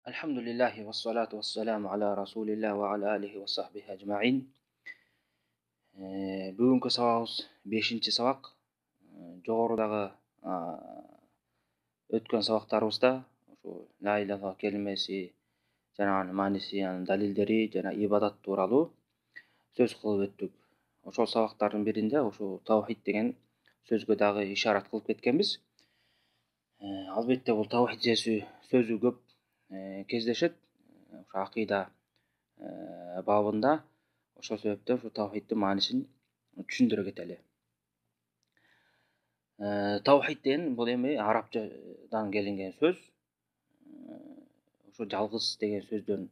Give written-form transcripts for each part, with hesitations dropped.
Alhamdulillahi ve salatu ve selamu ala Rasulillah ve ala alihi ve sahbihi ecma'in. Бүгүнкү сабагыбыз 5-чи сабак. Жогорудагы өткөн сабактарыбызда ушу ла иляха келимеси жана анын мааниси, анын далилдери жана ибадат тууралуу сөз кылып өттүк. Ошол сабактардын биринде ушу тавхид деген сөзгө дагы ишарат кылып кеткенбиз. Албетте бул тавхид сөзү көп кездешет. Ушу акыйда бабында. Ошол себептен ушу тавхиддин маанисин түшүндүрө кетели. Тавхид деген бул эми арабчадан келинген сөз. Ушу жалгыз деген сөздөн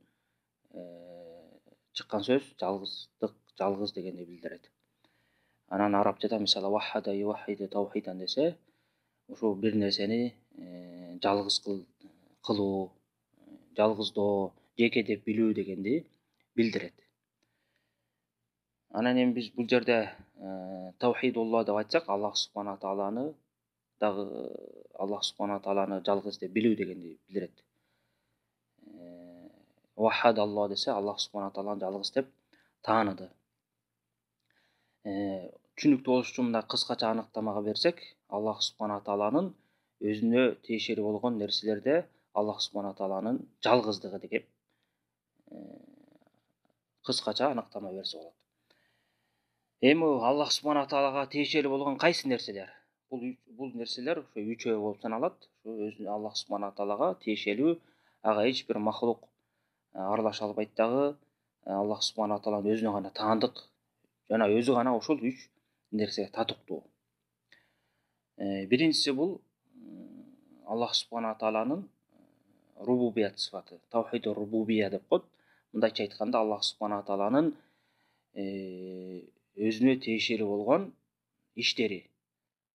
чыккан сөз, жалгыздык, жалгыз дегенди билдирет. Анан арабчада мисалы ваххада юваххиду тавхидан десе, ушу бир нерсени жалгыз кылуу, жалгыздоо, жеке деп билүү дегенди билдирет. Анан эми биз бул жерде тавхидулло деп айтсак, Аллах субхана тааланы жалгыз деп билүү дегенди билдирет. Ваххадалло десе, Аллах субхана тааланы жалгыз деп тааныды. Түшүнүктүү болуш үчүн мындай кыскача аныктамага берсек, Аллах субхана тааланын өзүнө тиешелүү болгон нерселерде Аллах субхана тааланын жалгыздыгы деп кыскача аныктама берсе болот. Эми Аллах субхана таалага тиешелүү болгон кайсы нерселер? Бул нерселер ошо үчөө болуп саналат. Ошо өзү Аллах субхана таалага тиешелүү, ага эч бир махлук аралаша албайт дагы. Аллах субхана тааланын өзүнө гана таандык жана өзү гана ошол 3 нерсеге татыктуу. Биринчиси бул Аллах субхана тааланын рубубият сыфаты, тавхид рубубия деп коет. Мындайча айтканда, Аллах субхана тааланын өзүнө тиешелүү болгон иштери.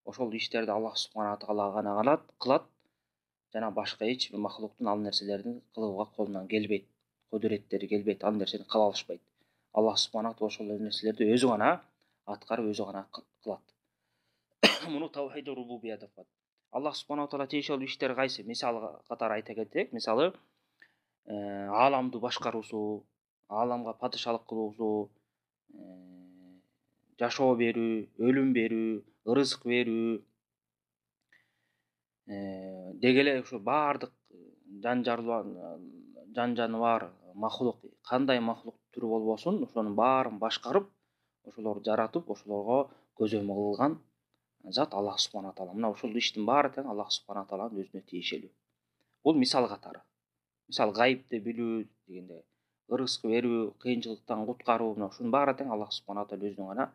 Ошол иштерди Аллах субхана таала гана кылат жана башка эч бир махлуктун ал нерселерди кылууга колунан келбейт, кудуреттери келбейт, ал нерсени кыла алышпайт. Аллах субхана таала ошол нерселерди өзү гана аткарып, өзү гана кылат. Муну тавхид рубубия деп коет. Аллах субхана таала тиешелүү иштери кайсы? Мисал катары айта кетсек, мисалы ааламды башкаруусу, ааламга падышалык кылуусу, жашоо берүү, өлүм берүү, ырызык берүү, деги эле ушу баардык жан жаныбар, махлук, кандай махлук түрү болбосун, ошонун баарын башкарып, ошолорду жаратып, ошолорго көзөмөл кылган зат Аллах субхана таала. Мына ошол иштин баары тең Аллах субхана тааланын өзүнө тиешелүү. Бул мисал катары. Мисалы гайыпты билүү дегенде, ырызык берүү, кыйынчылыктан куткаруу, мына ушунун баары тең Аллах субхана таала өзүнө гана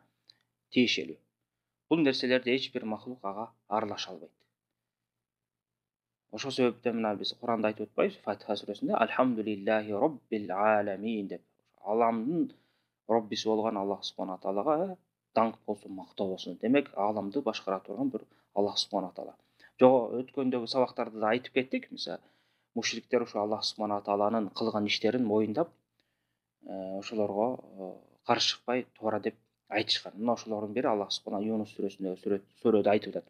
тиешелүү. Бул нерселерди эч бир махлук ага аралаша албайт. Ошол себептен мына биз Куранда айтып атпайбыз, Фатиха сүрөсүндө Алхамдулиллахи роббил аламин деп. Аламдын роббиси болгон Аллах субхана таалага даңк болсун, мактоо болсун. Демек, ааламды башкара турган бир Аллах субхана таала. Жого өткөндөгү сабактарда да айтып кеттик. Мисалы, мушриктер ушу Аллах субхана тааланын кылган иштерин моюндап, ошолорго каршы чыкпай туура деп айтышкан. Мына ошолордун бири Аллах субхана Юнус сүрөсүндөгү сүрөдө айтып атат.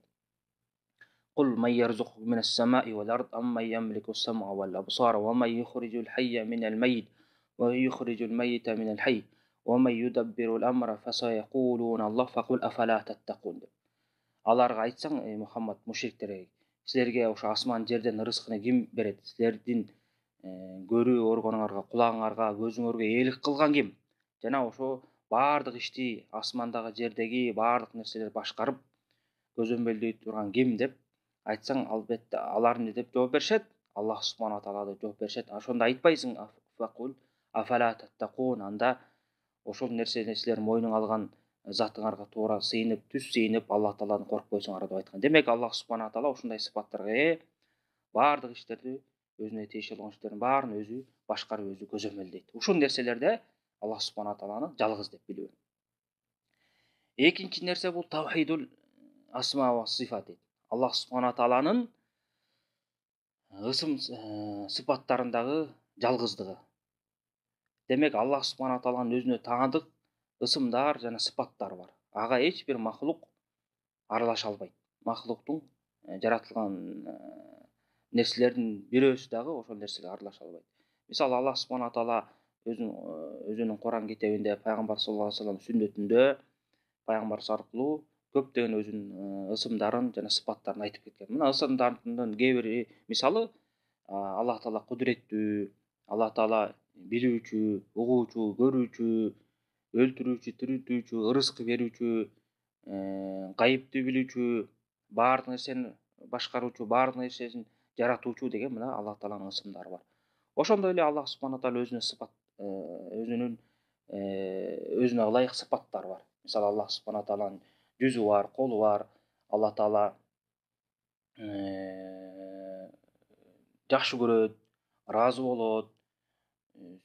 Кул ман ярзукуkum минас самаи вал ард амман ямлику сам'a вал абсара ва ман юхриджул хайя минал майит ва юхриджул майита минал хайй ва ман юдаббирул амра фасайякулуна Аллах факул афала таттакун. Аларга айтсаң, Мухаммад, мушриктерге, силерге ошо асман жерден ырызкыны ким берет? Силердин көрүү органыңарга, кулагыңарга, көзүңөргө ээлик кылган ким? Жана ошо баардык ишти, асмандагы, жердеги баардык нерселерди башкарып, көзөмөлдөй турган ким деп айтсаң, албетте алар эмне деп жооп беришет? Аллах субхана таала деп жооп беришет. Ошондо айтпайсың, факул афала таттакун, анда ошол нерсени силер мойнуңа алган затыңарга туура сыйынып, түз сыйынып, Аллах тааланы коркпойсуңар деп айткан. Демек, Аллах субхана таала ушундай сыпаттарга баардык иштерди, өзүнө тиешелүү болгон иштердин баарын өзү башкарып, өзү көзөмөлдөйт. Ушул нерселерде Аллах субхана тааланы жалгыз деп билүү. Экинчи нерсе бул тавхидул асма ва сифат. Аллах субхана тааланын ысым сыпаттарындагы жалгыздыгы. Демек, Аллах субхана тааланын өзүнө таандык ысымдар жана сыпаттар бар. Ага эч бир махлук аралаша албайт. Махлуктун жаратылган нерселердин бирөөсү дагы ошол нерсеге аралаша албайт. Мисалы Аллах субхана таала өзүнүн Куран китебинде, пайгамбар саллаллаху алейхи вассалам сүннөтүндө пайгамбарыбыз аркылуу көптөгөн өзүнүн ысымдарын жана сыпаттарын айтып кеткен. Мына ысымдардын кээ бири мисалы Аллах таала кудуреттүү, Аллах таала билүүчү, угуучу, көрүүчү, өлтүрүүчү, тирилтүүчү, ырызкы берүүчү, гайыпты билүүчү, баардык нерсени башкаруучу, баардык нерсени жаратуучу деген мына Аллах тааланын ысымдары бар. Ошондой эле Аллах субхана таала өзүнө ылайык сыпаттары бар. Мисалы Аллах субхана тааланын жүзү бар, колу бар. Аллах таала жакшы көрөт, ыраазы болот,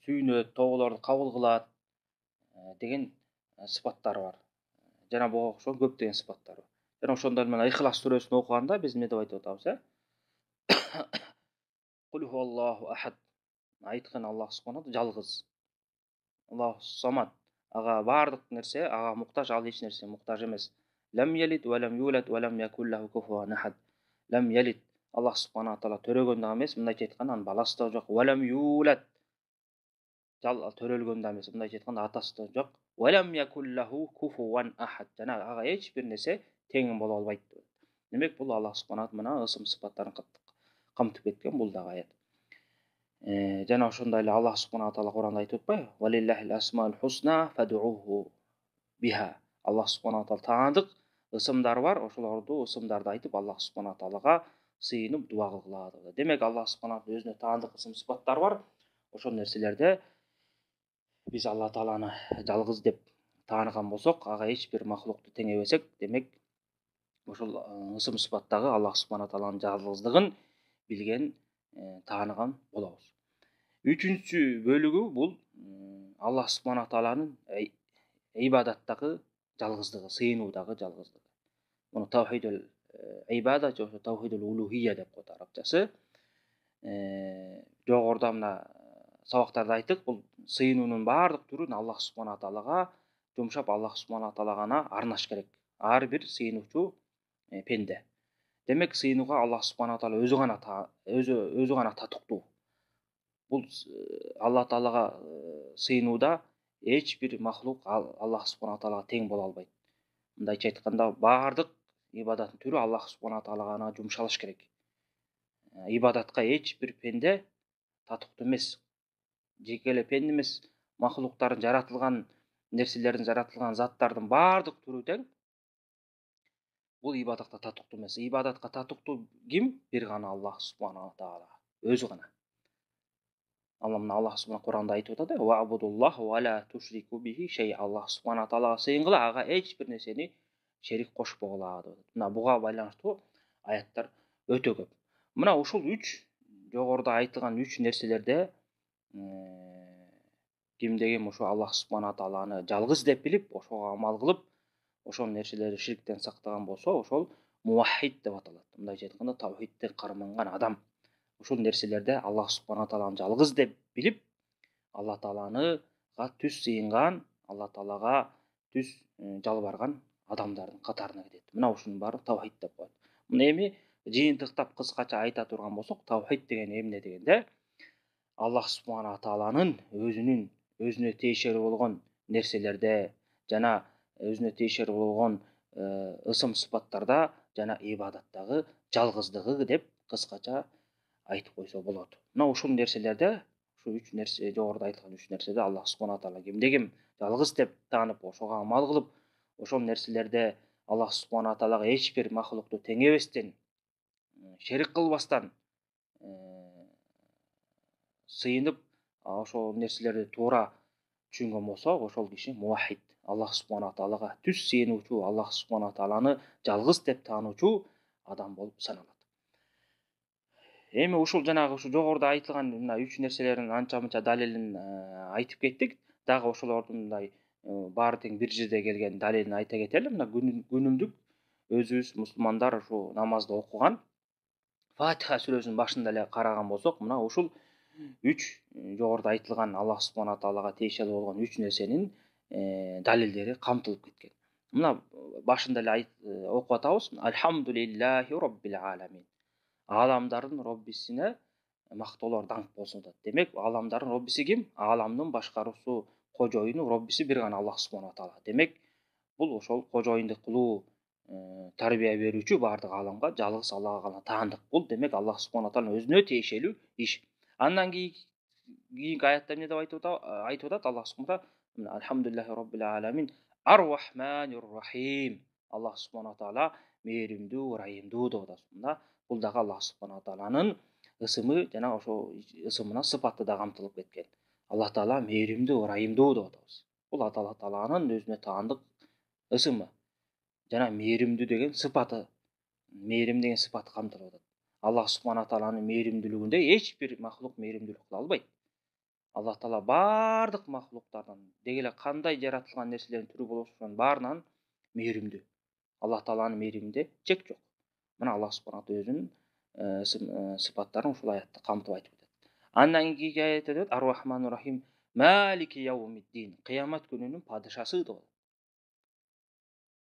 сүйүнөт, тоголорду кабыл кылат деген сыпаттары бар. Жана буга окшогон көптөгөн сыпаттар бар. Жана ошондой эле Ихлас сүрөсүн окуганда биз эмне деп айтып атабыз, Кул хуаллаху ахад. Айткан Аллах субхана жалгыз. Аллаху самад. Ага баардык нерсе, ага муктаж, ал эч нерсе муктаж эмес. Лам ялид ва лам юлад ва лам якул лаху куфуан ахад. Лам ялид. Аллах субхана таала төрөгөн да эмес, мындайча айтканда анын баласы да жок. Ва лам юлад. Төрөлгөн да эмес, мындайча айтканда атасы да жок. Ва лам якул лаху куфуан ахад. Жана ага эч бир нерсе тең боло албайт. Демек бул Аллах субхана мына ысым сыпаттарын камтып кеткен бул дагы аят. Жана ошондой эле Аллах субхана таала Куранда айтып атпайбы? Валиллахил асмаул хусна фадууху биха. Аллах субхана таала таандык ысымдар бар, ошолорду ысымдарды айтып Аллах субхана таалага сыйынып дуа кылгыла деп. Демек Аллах субхана таала өзүнө таандык ысым сыпаттар бар. Ошол нерселерде биз Аллах тааланы жалгыз деп тааныган болсок, ага эч бир махлукту теңебесек, демек ошол ысым сыпаттагы Аллах субхана тааланын жалгыздыгын билген, тааныган болобуз. Үчүнчү бөлүгү бул Аллах субхана тааланын ибадаттагы жалгыздыгы, сыйынуудагы жалгыздыгы. Муну тавхидул ибада же тавхидул улухия деп коет арабчасы. Жогоруда мына сабактарда айттык, бул сыйынуунун баардык түрүн Аллах субхана таалага жумшап, Аллах субхана таалага гана арнаш керек. Ар бир сыйынуучу пенде. Демек сыйынууга Аллах субхана таала өзү гана татыктуу. Бул Аллах таалага сыйынууда эч бир махлук Аллах субхана таалага тең боло албайт. Мындайча айтканда баардык ибадаттын түрү Аллах субхана таалага гана жумшалыш керек. Ибадатка эч бир пенде татыктуу эмес. Жеке эле пенде эмес, махлуктардын жаратылган нерселердин, жаратылган заттардын баардык түрү тең. Бул ибадатка татыктуу эмес. Ибадатка татыктуу ким? Бир гана Аллах субхана таала, өзү гана. Аллах субхана Куранда айтып атат, "Ва абудуллах ва ла тушрику бихи шей". Аллах субхана таалага сыйынгыла, ага эч бир нерсени шерик кошпогула деп. Мына буга байланыштуу аяттар өтө көп. Мына ушул 3 жогоруда айтылган 3 нерселерде кимде ким ошо Аллах субхана тааланы жалгыз деп билип, ошого амал кылып, ошол нерселерди ширктен сактаган болсо, ошол муваххид деп аталат. Мындайча айтканда тавхидте карманган адам. Ушул нерселерде Аллах субхана тааланы жалгыз деп билип, Аллах тааланыга түз сыйынган, Аллах таалага түз жалбарган адамдардын катарына кирет. Мына ушунун баары тавхид деп коет. Мына эми жыйынтыктап кыскача айта турган болсок, тавхид деген эмне дегенде, Аллах субхана тааланын өзүнө тиешелүү болгон нерселерде жана өзүнө тиешелүү болгон ысым сыпаттарда жана ибадаттагы жалгыздыгы деп кыскача айтып койсо болот. Мына ушул нерселерде, ушу 3 нерсе, жогоруда айтылган 3 нерседе Аллах субхана таала кимде ким жалгыз деп таанып, ошого амал кылып, ошол нерселерде Аллах субхана таалага эч бир махлукту теңебестен, шерик кылбастан сыйынып, ошол нерселерди туура түшүнгөн болсо, ошол киши муваххид, Аллах субхана таалага түз сыйынуучу, Аллах субхана тааланы жалгыз деп таануучу адам болуп саналат. Эми ушул жанагы ушу жогоруда айтылган мына 3 нерселердин анча-мынча далилин айтып кеттик. Дагы ошолордун мындай баары тең бир жерде келген далилин айта кетели. Мына күнүмдүк өзүбүз мусулмандар ушу намазда окуган Фатиха сүрөсүнүн башында эле караган болсок, мына ушул 3 жогоруда айтылган Аллах субхана таалага тиешелүү болгон 3 нерсенин далилдери камтылып кеткен. Мына башында эле окуп атабыз. Альхамдулиллахи роббил аламин. Аламдардын Роббисине мактоолор даңк болсун атат. Демек, аламдардын Роббиси ким? Аламдын башкаруусу, кожоюну Роббиси бир гана Аллах субхана таала. Демек, бул ошол кожоюндук кылуу, тарбия берүүчү бардык аламга жалгыз Аллага гана таандык. Бул демек Аллах субхана тааланын өзүнө тиешелүү иш. Андан кийинки аятта эмне деп айтып атат Аллах субхана таала? Алхамдулиллахи роббил аламин ар-рахманир рахим. Аллах субхана таала мээримдүү, ырайымдуу деп атат. Бул дагы Аллах субхана тааланын ысымы, жана ошо ысымына сыпаты да камтылып кеткен. Аллах таала мээримдүү, ырайымдуу деп атабыз. Бул Аллах тааланын өзүнө таандык ысымы жана мээримдүү деген сыпаты, мээрим деген сыпаты камтылып атат. Аллах субхана тааланын мээримдүүлүгүндө эч бир махлук мээримдүүлүк кыла албайт. Аллах таала бардык махлуктардан, деги эле кандай жаратылган нерселердин түрү болбосун, ошонун баарынан мээримдүү. Аллах тааланын мээриминде чек жок. Мына Аллах субхана таала өзүнүн сыпаттарын ушул аятта камтып айтып атат. Андан кийинки аятта деп ар-рахманир рахим малики яумиддин. Кыямат күнүнүн падышасы деп атат.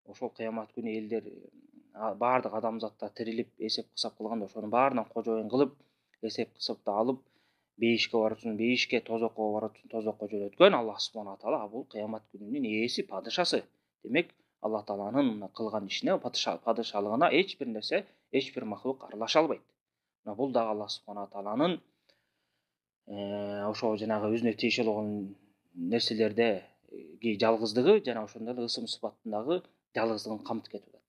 Ошол кыямат күнү элдер бардык адамзаттар тирилип эсеп кысап кылганда ошонун баарынан кожоюн кылып, эсеп кысапты алып, бейишке барат үчүн бейишке, тозокко барат үчүн тозокко жөнөткөн Аллах субхана таала бул кыямат күнүнүн ээси, падышасы. Демек, Аллах тааланын мына кылган ишине, падышалыгына эч бир нерсе, эч бир махлук аралаша албайт. Мына бул дагы Аллах субхана тааланын ошо жанагы өзүнө тиешелүү болгон нерселердеги жалгыздыгы жана ошондой эле ысым сыпаттындагы жалгыздыгын камтып кетип атат.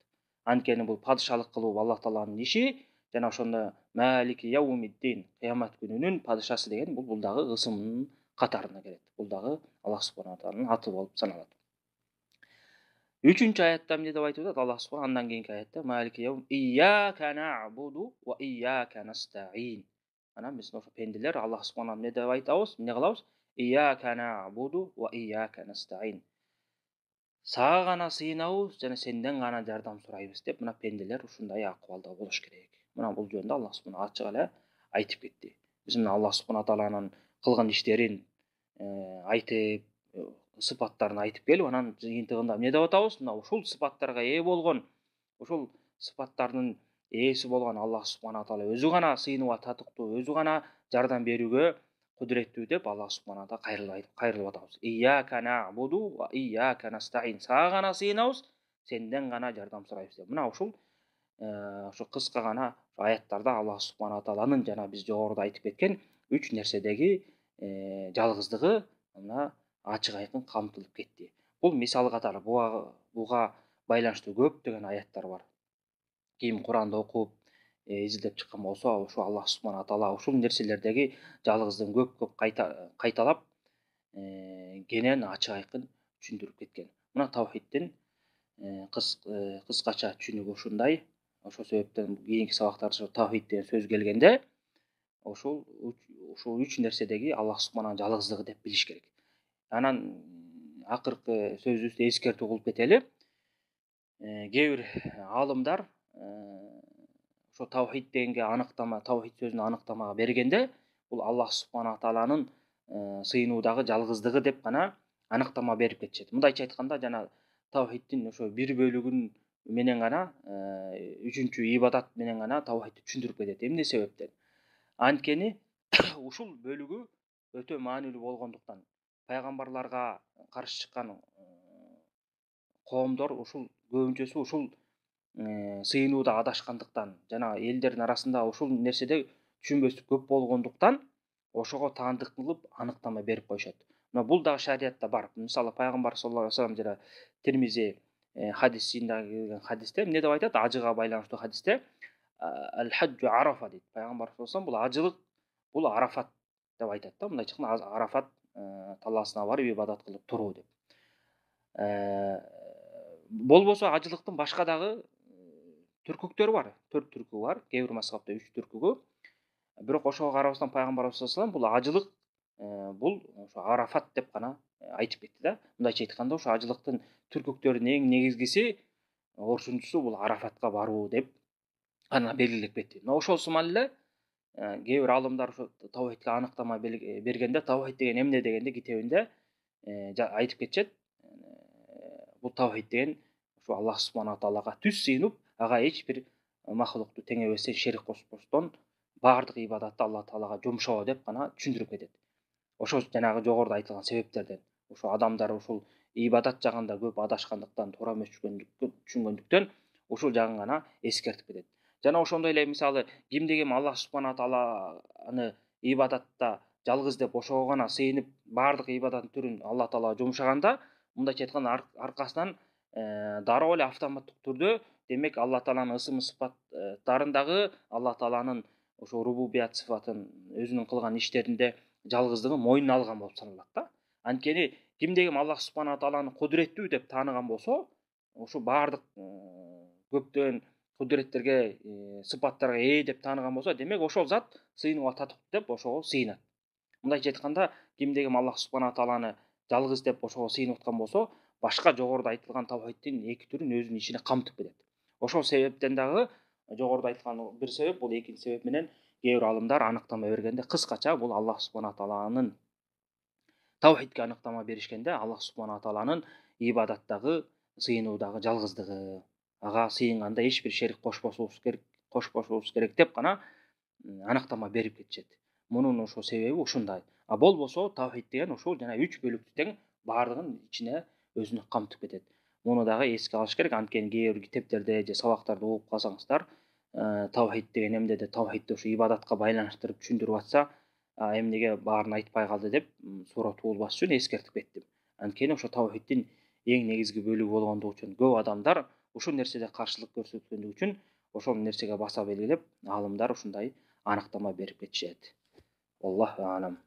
Анткени бул падышалык кылуу Аллах тааланын иши, жана ошондо малики яумиддин, кыямат күнүнүн падышасы деген бул дагы ысымдын катарына кирет. Бул дагы Аллах субхана тааланын аты болуп саналат. Үчүнчү аятта эмне деп айтып атат Аллах субхана? Андан кийинки аятта малики яум ийяка нa'буду ва ийяка настаин. Анан биз ошо пенделер Аллах субхана эмне деп айтабыз? Эмне кылабыз? Ийяка нa'буду ва ийяка настаин. Сага гана сыйынабыз жана сенден гана жардам сурайбыз деп мына пенделер ушундай акыбалда болуш керек. Мына бул жөнүндө Аллах субхана ачык эле айтып кетти. Биз мына Аллах субхана тааланын кылган иштерин айтып, сыпаттарын айтып келип, анан жыйынтыгында эмне деп атабыз? Мына ушул сыпаттарга ээ болгон, ушул сыпаттардын ээси болгон Аллах субхана таала өзү гана сыйынууга татыктуу, өзү гана жардам берүүгө кудуреттүү деп Аллах субхана таала кайрылып атабыз. Ийяка нa'буду ва ийяка настаин. Сага гана сыйынабыз, сенден гана жардам сурайбыз деп. Мына ушул ошо кыска гана аяттарда Аллах субхана тааланын жана биз жогоруда айтып кеткен 3 нерседеги жалгыздыгы мына ачык айкын камтылып кетти. Бул мисал катары буга байланыштуу көптөгөн аяттар бар. Ким Куранды окуп изилдеп чыккан болсо, ошо Аллах субхана таала ушул нерселердеги жалгыздыгын көп кайталап кенен ачык айкын түшүндүрүп кеткен. Мына тавхиддин кыскача түшүнүгү ушундай. Ошол себептен кийинки сабактарда тавхид деген сөз келгенде ушул 3 нерседеги Аллах субхананын жалгыздыгы деп билиш керек. Анан акыркы сөзүбүздө эскертүү кылып кетели. Кээ бир аалымдар ошо тавхид дегенге аныктама, тавхид сөзүнө аныктамага бергенде, бул Аллах субхана тааланын сыйынуудагы жалгыздыгы деп гана аныктама берип кетишет. Мындайча айтканда, жана тавхиддин ошо бир бөлүгүн менен гана, үчүнчү ибадат менен гана тавхидди түшүндүрүп кетет. Эмне себептен? Анткени ушул бөлүгү өтө маанилүү болгондуктан, пайгамбарларга каршы чыккан коомдор ушул көбүнчөсү ушул сыйынууда адашкандыктан, жана элдердин арасында ушул нерседе түшүнбөстүк көп болгондуктан, ошого таандык кылып аныктама берип коюшат. Мына бул дагы шариятта бар. Мисалы пайгамбар саллаллаху алейхи вассалам жана Тирмизи хадисинде келген хадисте эмне деп айтат? Ажыга байланыштуу хадисте ал-хаджу арафа дейт. Пайгамбар саллаллаху алейхи вассалам бул ажылык, бул арафат деп айтат да. Мындайча айтканда арафат талаасына барып ибадат кылып туруу деп. Болбосо ажылыктын башка дагы түркүктөрү бар. 4 түркү бар. Кээ бир мазхабта 3 түркүгү. Бирок ошого карабастан пайгамбар саллаллаху алейхи вассалам бул ажылык, бул ошо арафат деп гана айтып кетти да. Мындайча айтканда, ошо ажылыктын түркүктөрүнүн эң негизгиси, орчунчусу бул арафатка баруу деп аны белгилеп кетти. Но ошол сыман эле кээ бир аалымдар ошо тавхидке аныктама бергенде, тавхид деген эмне дегенде китебинде айтып кетишет. Бул тавхид деген ошо Аллах субхана таалага түз сыйынып, ага эч бир махлукту тең эбестен шерик кошпостон баардык ибадатты Алла Таалага жумшоо деп гана түшүндүрүп кетет. Ошо жанагы жогоруда айтылган себептерден ошо адамдар ушул ибадат жагында көп адашкандыктан, туура эмес түшүнгөндүктөн ушул жагын гана эскертип кетет. Жана ошондой эле мисалы кимде ким Аллах субхана тааланы ибадатта жалгыз деп ошого гана сыйынып баардык ибадаттын түрүн Алла Таалага жумшаганда, мындайча айтканда аркасынан дароо эле автоматтык түрдө демек Алла Тааланын ысым сыпаттарындагы Алла Тааланын ошо рубубият сыфатын өзүнүн кылган иштеринде жалгыздыгын мойнуна алган болуп саналат да. Анткени кимде ким Аллах субхана тааланы кудуреттүү деп тааныган болсо, ошо баардык көптөгөн кудуреттерге, сыпаттарга ээ деп тааныган болсо, демек ошол зат сыйынууга татыктуу деп ошого сыйынат. Мындайча айтканда, кимде ким Аллах субхана тааланы жалгыз деп ошого сыйынып аткан болсо, башка жогоруда айтылган тавхидтин эки түрүн өзүнүн ичине камтып кетет. Ошол себептен дагы жогоруда айткан бир себеп, бул экинчи себеп менен кээ бир алымдар аныктама бергенде, кыскача бул Аллах субхана тааланын тавхидке аныктама беришкенде, Аллах субхана тааланын ибадаттагы, сыйынуудагы жалгыздыгы, ага сыйынганда эч бир шерик кошпошубуз керек деп гана аныктама берип кетишет. Мунун ошо себеби ушундай. А болбосо тавхид деген ушул жана 3 бөлүктү тең баардыгын ичине өзүнө камтып кетет. Муну дагы эске алыш керек. Анткени кээ бир китептерде же сабактарда угуп калсаңыздар, тавхид деген эмнеде, тавхидди ушу ибадатка байланыштырып түшүндүрүп атса, эмнеге баарын айтпай калды деп суроо туулбаш үчүн эскертип кеттим. Анткени ошо тавхиддин эң негизги бөлүгү болгондугу үчүн көп адамдар ушул нерседе каршылык көрсөткөндүгү үчүн ошол нерсеге баса белгилеп, аалымдар ушундай аныктама берип кетишет. Аллаху а'лам.